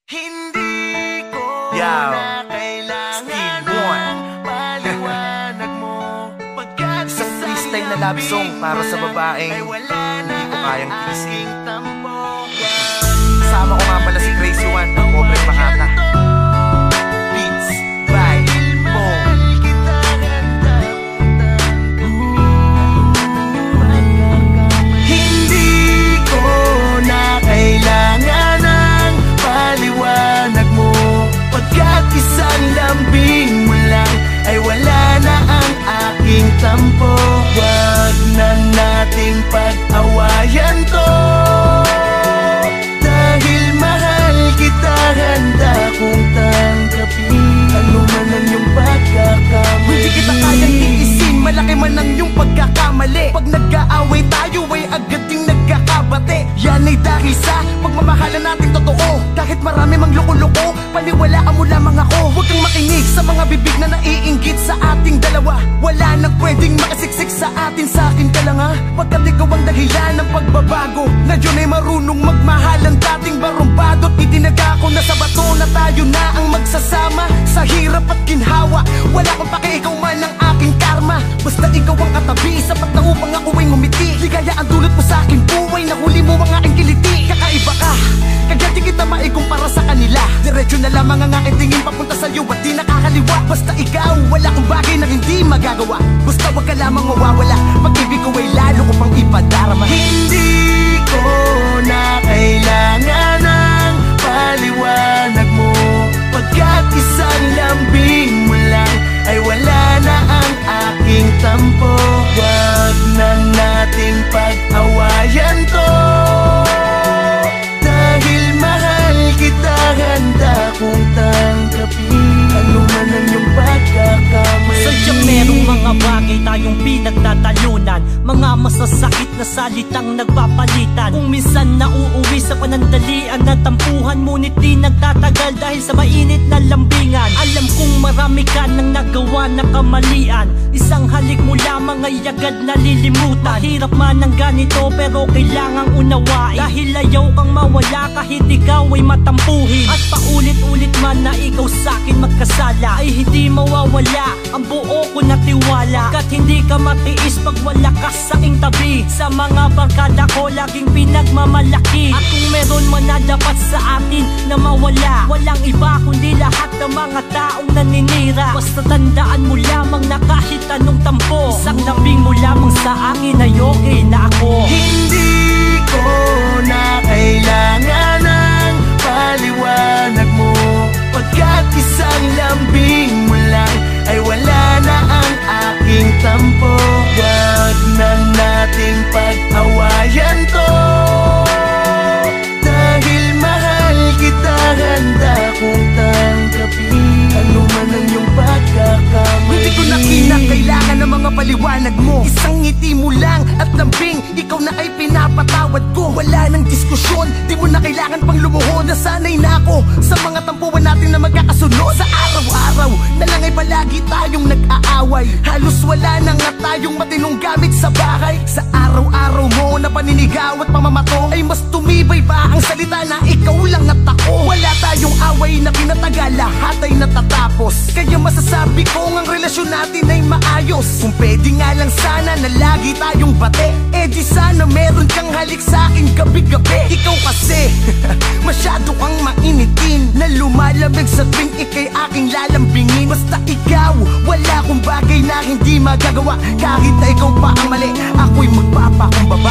Hindi ko na kailangan paliwanag mo. Isang freestyle na love song para sa babaeng hindi ko kayang tiisin. Kasama ko nga pala si Crazy One, Pobre Makata. Beats by Mo. Hindi ko na kailangan ng paliwanag mo, pagkat isang lambing mo lang ay wala na ang aking tampo. Wag na nating pag-awayan to, dahil mahal kita, handa kong tanggapin ano man ang iyong pagkakamali. Hindi kita kayang tiisin, malaki man ang iyong pagkakamali. Pag nag-aaway tayo ay agad ding nagkakabate. Yan ay dahil sa pagmamahalan nating totoo. Kahit marami mang loko-loko, paniwalaan mo lamang ako. Huwag kang makinig sa mga bibig na naiinggit sa ating dalawa. Wala nang pwedeng makasiksik sa atin, sa akin ka lang ha. Pagkat ikaw ang dahilan ng pagbabago. Ngayon ay marunong magmahal ang dating barumbado. Itinaga ko na sa bato na tayo na ang magsasama sa hirap at ginhawa. Wala kang pake, ikaw man ang aking karma. Basta ikaw ang katabi, sapat na upang ako ay ngumiti. Ligaya ang dulot mo sa aking buhay, nahuli mo ang aking kiliti. Kakaiba ka, kaya di kita maikumpara sa kanila. Diretso na lamang ang aking tingin papunta sa'yo at di nakakaliwa. Basta ikaw, wala kang bagay na hindi magagawa. Basta wag ka lamang mawawala, pag-ibig ko ay lalo ko pang ipadarama. Hindi ko na kailangan ng paliwanag mo, pagkat isang lambing mo lang ay wala na ang aking tampo. Wag na nating pag-awayan to, dahil mahal kita, handa kong tanggapin ano man ang iyong pagkakamali. Sadyang merong mga bagay tayong pinagtatalunan, mga masasakit na salitang nagpapalitan. Kung minsan nauuwi sa panandalian na tampuhan, ngunit di nagtatagal dahil sa mainit na lambingan. Alam kong marami ka nang nagawa na kamalian, isang halik mo lamang ay agad nalilimutan. Mahirap man ang ganito pero kailangang unawain, dahil ayaw kang mawala kahit ikaw ay matampuhin. At paulit-ulit man na ikaw sa'kin magkasala, ay hindi mawawala ang buo ko na tiwala. Kat hindi ka matiis pag wala ka sa aking tabi. Sa mga barkada ko laging pinagmamalaki. At kung meron man na dapat sa atin na mawala, walang iba kundi lahat ng mga taong naninira. Basta tandaan mo lamang na kahit anong tampo, isang lambing mo lamang sa akin ay okay na ako. Hindi ko na kailangan ng paliwanag mo, pagkat isang lambing mo lang ay wala na ang aking tampo. Wag na nating pag-awayan to, dahil mahal kita, handa kong tanggapin ano man ang iyong pagkakamali. Hindi ko na kinakailangan ng mga paliwanag mo. Isang ngiti mo lang at lambing, ikaw na ay pinapatawad ko. Wala nang diskusyon, di mo na kailangan pang lumuhod. Nasanay na ako sa mga tampuan natin na magkakasunod. Sa araw-araw na lang ay palagi tayong nag-aaway. Halos wala na nga tayong matinong gamit sa bahay. Sa araw-araw mo na paninigaw at pamamato, ay mas tumibay pa ang salita na ikaw lang at ako. Wala tayong away na pinatagal, lahat ay natatapos. Kaya masasabi kong ang relasyon natin ay maayos. Kung pwede nga lang sana na lagi tayong bate, eh di sana meron kang halik sa akin gabi-gabi. Ikaw kasi masyado kang mainitin, na lumalamig sa tuwing ika'y aking lalambingin. Basta ikaw, wala kong bagay na hindi magagawa. Kahit na ikaw pa ang mali, ako'y magpapakumbaba.